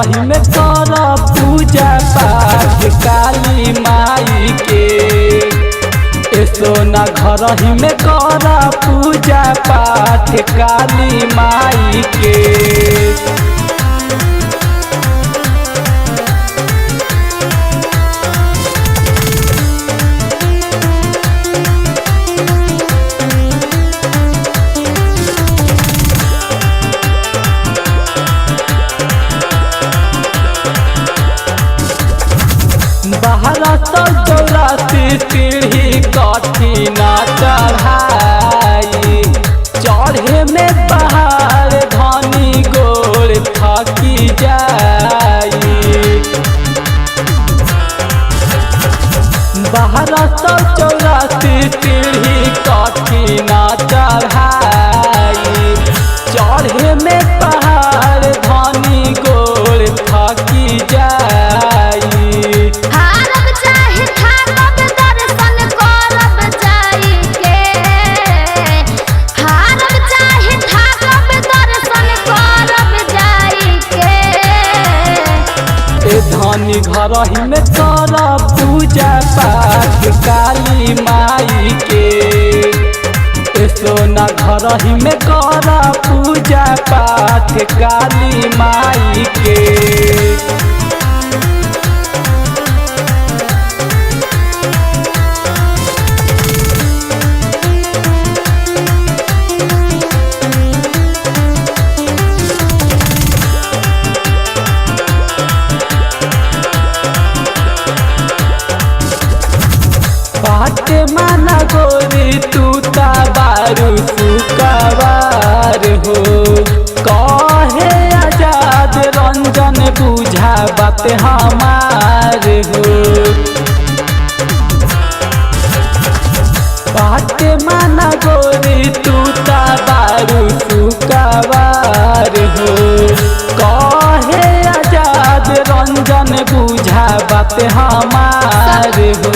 ही में कर पूजा पाठ काली माई के। सोना घर ही में कर पूजा पाठ काली माई के। बाहर चौरासी सीढ़ी कठिन चढ़ाई, चढ़े में पहाड़ धनी गोड़ थकी जाई। बाहर चौरासी सीढ़ी कठिन चढ़ाई, चढ़े में पहाड़ धनी गोड़ थकी जाई। धनी घर ही में कर पूजा पाठ काली माई के। सोना घर ही में कर पूजा पाठ काली माई के। बाटे माना गोरी तू बारू सुकवार हो, कहे आजाद रंजन बुझा बात हमार हो। बाटे माना गोरी तू बारू सुकवार हो, कहे आजाद रंजन बुझा बात हमार हो।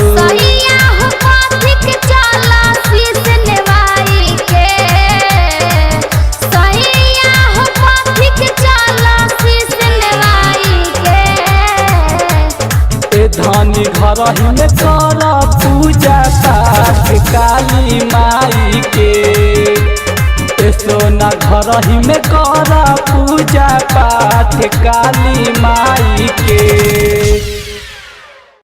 धनी घर ही में कर पूजा पाठ काली माई के। सोना घर ही में कर पूजा पाठ काली माई के।